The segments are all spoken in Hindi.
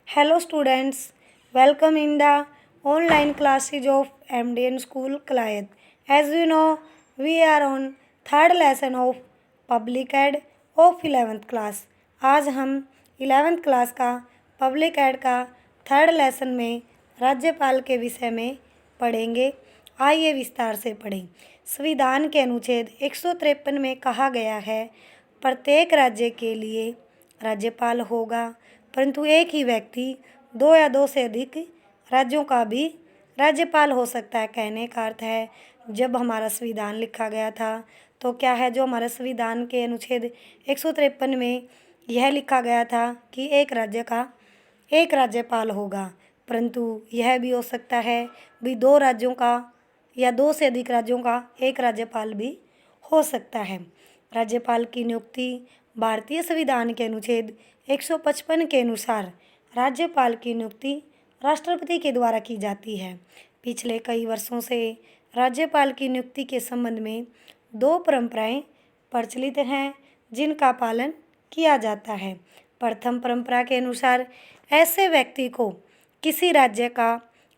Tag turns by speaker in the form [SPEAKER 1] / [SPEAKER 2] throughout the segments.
[SPEAKER 1] Hello students, welcome in the online classes of MDN School Clayet. As you know, we are on third lesson of Public Ed of 11th class. आज हम 11th क्लास का पब्लिक एड का थर्ड लेसन में राज्यपाल के विषय में पढ़ेंगे। आइए विस्तार से पढ़ें। संविधान के अनुच्छेद 153 में कहा गया है, प्रत्येक राज्य के लिए राज्यपाल होगा, परंतु एक ही व्यक्ति दो या दो से अधिक राज्यों का भी राज्यपाल हो सकता है। कहने का अर्थ है, जब हमारा संविधान लिखा गया था तो क्या है, जो हमारे संविधान के अनुच्छेद 153 में यह लिखा गया था कि एक राज्य का एक राज्यपाल होगा, परंतु यह भी हो सकता है भी दो राज्यों का या दो से अधिक राज्यों का एक राज्यपाल भी हो सकता है। राज्यपाल की नियुक्ति भारतीय संविधान के अनुच्छेद 155 के अनुसार राज्यपाल की नियुक्ति राष्ट्रपति के द्वारा की जाती है। पिछले कई वर्षों से राज्यपाल की नियुक्ति के संबंध में दो परंपराएं प्रचलित हैं, जिनका पालन किया जाता है। प्रथम परंपरा के अनुसार ऐसे व्यक्ति को किसी राज्य का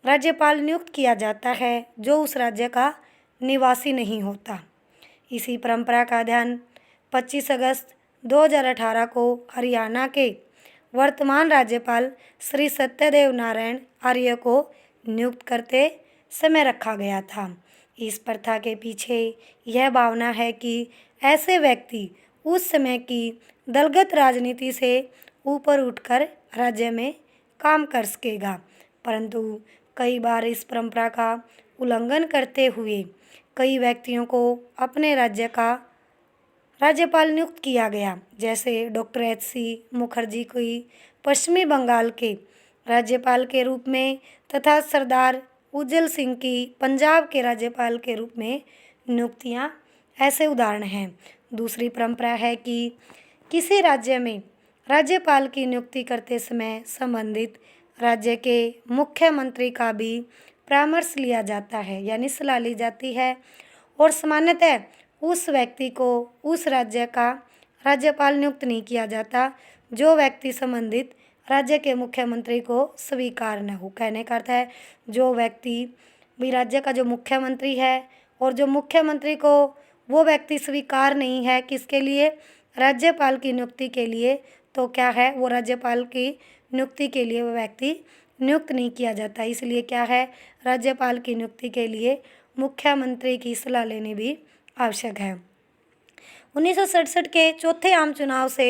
[SPEAKER 1] राज्यपाल नियुक्त किया जाता है जो उस राज्य का निवासी नहीं होता। इसी परंपरा का अध्ययन 25 अगस्त 2018 को हरियाणा के वर्तमान राज्यपाल श्री सत्यदेव नारायण आर्य को नियुक्त करते समय रखा गया था। इस प्रथा के पीछे यह भावना है कि ऐसे व्यक्ति उस समय की दलगत राजनीति से ऊपर उठकर राज्य में काम कर सकेगा, परंतु कई बार इस परंपरा का उल्लंघन करते हुए कई व्यक्तियों को अपने राज्य का राज्यपाल नियुक्त किया गया। जैसे डॉक्टर H.C. मुखर्जी को पश्चिमी बंगाल के राज्यपाल के रूप में तथा सरदार उज्जवल सिंह की पंजाब के राज्यपाल के रूप में नियुक्तियां ऐसे उदाहरण हैं। दूसरी परंपरा है कि किसी राज्य में राज्यपाल की नियुक्ति करते समय संबंधित राज्य के मुख्यमंत्री का भी परामर्श लिया जाता है, यानी सलाह ली जाती है, और सामान्यतः उस व्यक्ति को उस राज्य का राज्यपाल नियुक्त नहीं किया जाता जो व्यक्ति संबंधित राज्य के मुख्यमंत्री को स्वीकार न हो। कहने का अर्थ है, जो व्यक्ति भी राज्य का जो मुख्यमंत्री है और जो मुख्यमंत्री को वो व्यक्ति स्वीकार नहीं है किसके लिए, राज्यपाल की नियुक्ति के लिए, तो क्या है, वो राज्यपाल की नियुक्ति के लिए वो व्यक्ति नियुक्त नहीं किया जाता। इसलिए क्या है, राज्यपाल की नियुक्ति के लिए मुख्यमंत्री की सलाह लेनी भी आवश्यक है। 1967 के चौथे आम चुनाव से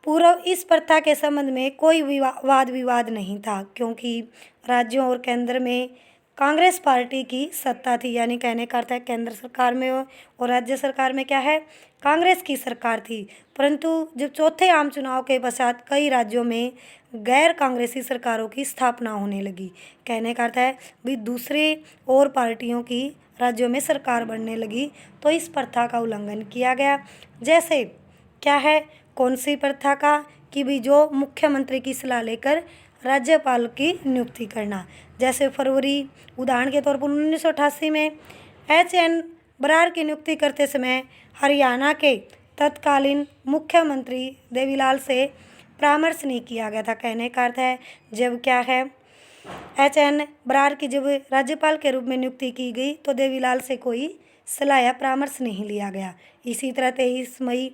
[SPEAKER 1] पूर्व इस प्रथा के संबंध में कोई वाद विवाद नहीं था, क्योंकि राज्यों और केंद्र में कांग्रेस पार्टी की सत्ता थी। यानी कहने का अर्थ है, केंद्र सरकार में और राज्य सरकार में क्या है, कांग्रेस की सरकार थी। परंतु जब चौथे आम चुनाव के पश्चात कई राज्यों में गैर कांग्रेसी सरकारों की स्थापना होने लगी। कहने का अर्थ है भी दूसरी और पार्टियों की राज्यों में सरकार बनने लगी, तो इस प्रथा का उल्लंघन किया गया। जैसे क्या है, कौन सी प्रथा का, कि भी जो मुख्यमंत्री की सलाह लेकर राज्यपाल की नियुक्ति करना। जैसे फरवरी उदाहरण के तौर पर 1988 में H.N. बरार की नियुक्ति करते समय हरियाणा के तत्कालीन मुख्यमंत्री देवीलाल से परामर्श नहीं किया गया था। कहने का अर्थ है, जब क्या है, H.N. बरार की जब राज्यपाल के रूप में नियुक्ति की गई तो देवीलाल से कोई सलाह या परामर्श नहीं लिया गया। इसी तरह 23 मई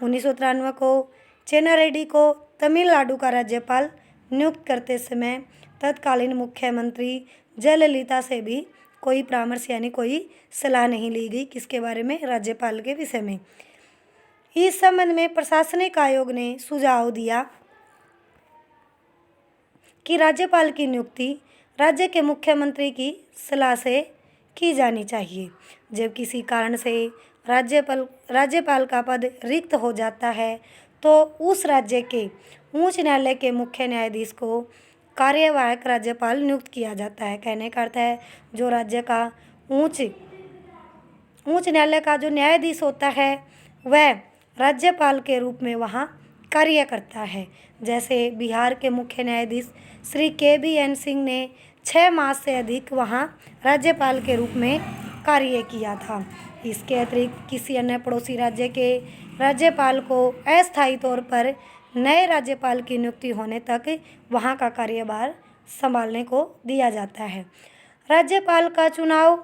[SPEAKER 1] 1993 को चेन्ना रेड्डी को तमिलनाडु का राज्यपाल नियुक्त करते समय तत्कालीन मुख्यमंत्री जयललिता से भी कोई परामर्श यानी कोई सलाह नहीं ली गई, किसके बारे में, राज्यपाल के विषय में। इस संबंध में प्रशासनिक आयोग ने सुझाव दिया कि राज्यपाल की नियुक्ति राज्य के मुख्यमंत्री की सलाह से की जानी चाहिए। जब किसी कारण से राज्यपाल का पद रिक्त हो जाता है तो उस राज्य के उच्च न्यायालय के मुख्य न्यायाधीश को कार्यवाहक राज्यपाल नियुक्त किया जाता है। कहने का अर्थ है, जो राज्य का उच्च न्यायालय का जो न्यायाधीश होता है वह राज्यपाल के रूप में वहाँ कार्य करता है। जैसे बिहार के मुख्य न्यायाधीश श्री KBN सिंह ने 6 मास से अधिक वहाँ राज्यपाल के रूप में कार्य किया था। इसके अतिरिक्त किसी अन्य पड़ोसी राज्य के राज्यपाल को अस्थायी तौर पर नए राज्यपाल की नियुक्ति होने तक वहाँ का कार्यभार संभालने को दिया जाता है। राज्यपाल का चुनाव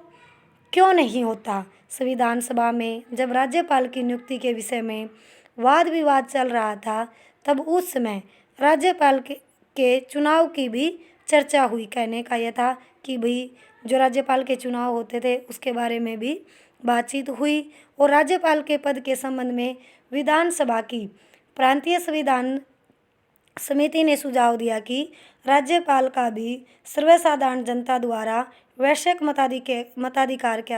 [SPEAKER 1] क्यों नहीं होता? संविधान सभा में जब राज्यपाल की नियुक्ति के विषय में वाद विवाद चल रहा था, तब उस समय राज्यपाल के चुनाव की भी चर्चा हुई। कहने का यह था कि भाई जो राज्यपाल के चुनाव होते थे उसके बारे में भी बातचीत हुई और राज्यपाल के पद के संबंध में विधानसभा की प्रांतीय संविधान समिति ने सुझाव दिया कि राज्यपाल का भी सर्वसाधारण जनता द्वारा वैश्विक मताधिकार के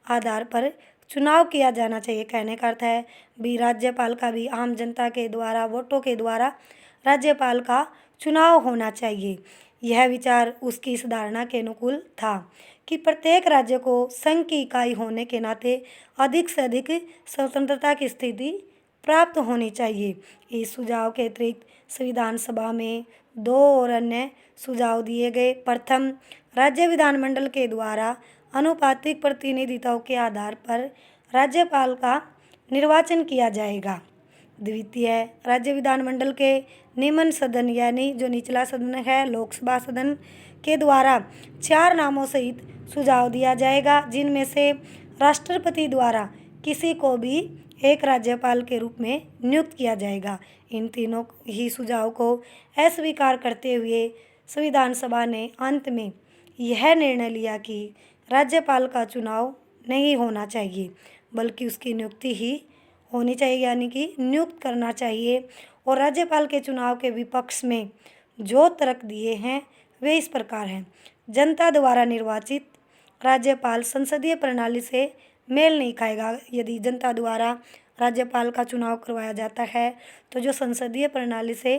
[SPEAKER 1] आधार पर चुनाव किया जाना चाहिए। कहने का अर्थ है भी राज्यपाल का भी आम जनता के द्वारा वोटों के द्वारा राज्यपाल का चुनाव होना चाहिए। यह विचार उसकी इस धारणा के अनुकूल था कि प्रत्येक राज्य को संघ की इकाई होने के नाते अधिक से अधिक स्वतंत्रता की स्थिति प्राप्त होनी चाहिए। इस सुझाव के अतिरिक्त संविधान सभा में 2 और अन्य सुझाव दिए गए। प्रथम, राज्य विधानमंडल के द्वारा अनुपातिक प्रतिनिधित्व के आधार पर राज्यपाल का निर्वाचन किया जाएगा। द्वितीय, राज्य विधानमंडल के निम्न सदन यानी जो निचला सदन है लोकसभा सदन के द्वारा 4 नामों सहित सुझाव दिया जाएगा, जिनमें से राष्ट्रपति द्वारा किसी को भी एक राज्यपाल के रूप में नियुक्त किया जाएगा। इन तीनों ही सुझाव को अस्वीकार करते हुए संविधान सभा ने अंत में यह निर्णय लिया कि राज्यपाल का चुनाव नहीं होना चाहिए, बल्कि उसकी नियुक्ति ही होनी चाहिए, यानी कि नियुक्त करना चाहिए। और राज्यपाल के चुनाव के विपक्ष में जो तर्क दिए हैं वे इस प्रकार हैं। जनता द्वारा निर्वाचित राज्यपाल संसदीय प्रणाली से मेल नहीं खाएगा। यदि जनता द्वारा राज्यपाल का चुनाव करवाया जाता है तो जो संसदीय प्रणाली से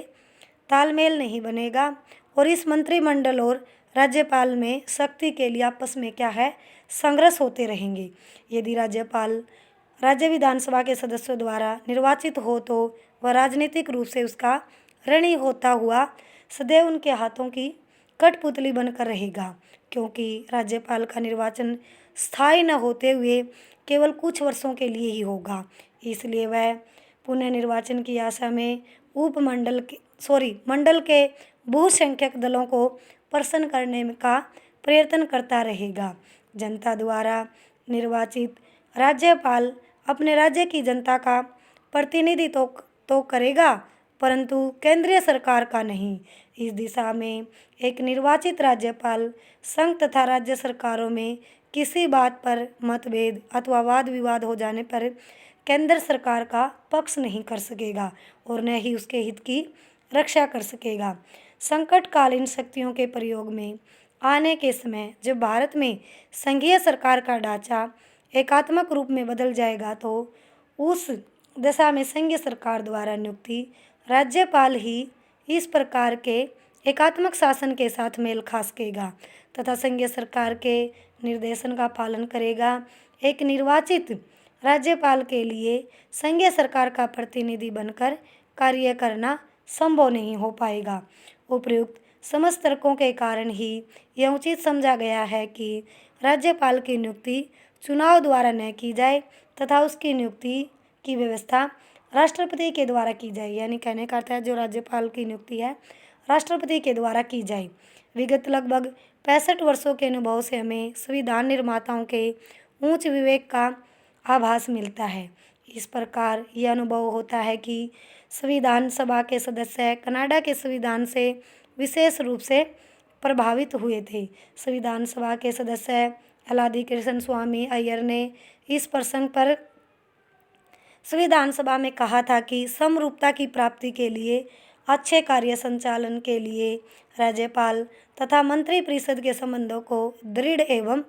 [SPEAKER 1] तालमेल नहीं बनेगा और इस मंत्रिमंडल और राज्यपाल में शक्ति के लिए आपस में क्या है संघर्ष होते रहेंगे। यदि राज्यपाल राज्य विधानसभा के सदस्यों द्वारा निर्वाचित हो तो वह राजनीतिक रूप से उसका ऋणी होता हुआ सदैव उनके हाथों की कठपुतली बनकर रहेगा, क्योंकि राज्यपाल का निर्वाचन स्थायी न होते हुए केवल कुछ वर्षों के लिए ही होगा। इसलिए वह पुनः निर्वाचन की आशा में मंडल के बहुसंख्यक दलों को प्रसन्न करने का प्रयत्न करता रहेगा। जनता द्वारा निर्वाचित राज्यपाल अपने राज्य की जनता का प्रतिनिधित्व तो करेगा, परंतु केंद्रीय सरकार का नहीं। इस दिशा में एक निर्वाचित राज्यपाल संघ तथा राज्य सरकारों में किसी बात पर मतभेद अथवा वाद विवाद हो जाने पर केंद्र सरकार का पक्ष नहीं कर सकेगा और न ही उसके हित की रक्षा कर सकेगा। संकटकालीन शक्तियों के प्रयोग में आने के समय जब भारत में संघीय सरकार का ढांचा एकात्मक रूप में बदल जाएगा तो उस दशा में संघीय सरकार द्वारा नियुक्ति राज्यपाल ही इस प्रकार के एकात्मक शासन के साथ मेल खा सकेगा तथा संघीय सरकार के निर्देशन का पालन करेगा। एक निर्वाचित राज्यपाल के लिए संघीय सरकार का प्रतिनिधि बनकर कार्य करना संभव नहीं हो पाएगा। उपर्युक्त समस्त तर्कों के कारण ही यह उचित समझा गया है कि राज्यपाल की नियुक्ति चुनाव द्वारा न की जाए तथा उसकी नियुक्ति की व्यवस्था राष्ट्रपति के द्वारा की जाए। यानी कहने का अर्थ है जो राज्यपाल की नियुक्ति है राष्ट्रपति के द्वारा की जाए। विगत लगभग 65 वर्षों के अनुभव से हमें संविधान निर्माताओं के उच्च विवेक का आभास मिलता है। इस प्रकार यह अनुभव होता है कि संविधान सभा के सदस्य कनाडा के संविधान से विशेष रूप से प्रभावित हुए थे। संविधान सभा के सदस्य अलादी कृष्ण स्वामी अय्यर ने इस प्रसंग पर संविधान सभा में कहा था कि समरूपता की प्राप्ति के लिए अच्छे कार्य संचालन के लिए राज्यपाल तथा मंत्रिपरिषद के संबंधों को दृढ़ एवं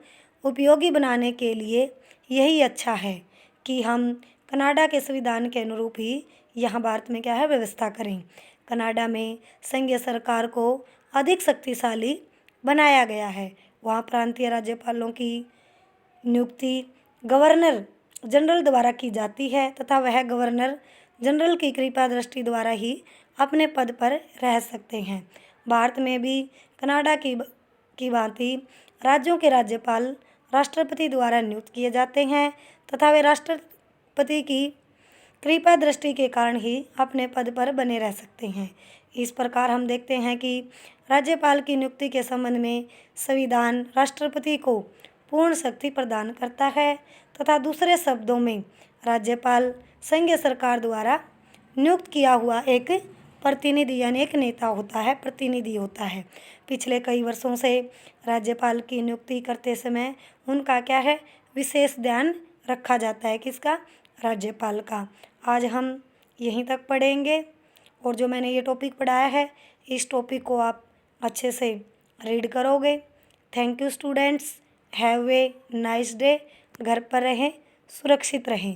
[SPEAKER 1] उपयोगी बनाने के लिए यही अच्छा है कि हम कनाडा के संविधान के अनुरूप ही यहाँ भारत में क्या है व्यवस्था करें। कनाडा में संघीय सरकार को अधिक शक्तिशाली बनाया गया है। वहाँ प्रांतीय राज्यपालों की नियुक्ति गवर्नर जनरल द्वारा की जाती है तथा वह गवर्नर जनरल की कृपा दृष्टि द्वारा ही अपने पद पर रह सकते हैं। भारत में भी कनाडा की भांति राज्यों के राज्यपाल राष्ट्रपति द्वारा नियुक्त किए जाते हैं तथा वे राष्ट्रपति की कृपा दृष्टि के कारण ही अपने पद पर बने रह सकते हैं। इस प्रकार हम देखते हैं कि राज्यपाल की नियुक्ति के संबंध में संविधान राष्ट्रपति को पूर्ण शक्ति प्रदान करता है तथा दूसरे शब्दों में राज्यपाल संघीय सरकार द्वारा नियुक्त किया हुआ एक प्रतिनिधि यानी एक नेता होता है, प्रतिनिधि होता है। पिछले कई वर्षों से राज्यपाल की नियुक्ति करते समय उनका क्या है, विशेष ध्यान रखा जाता है। किसका? राज्यपाल का। आज हम यहीं तक पढ़ेंगे और जो मैंने ये टॉपिक पढ़ाया है इस टॉपिक को आप अच्छे से रीड करोगे। Thank you students, have a nice day. घर पर रहें, सुरक्षित रहें।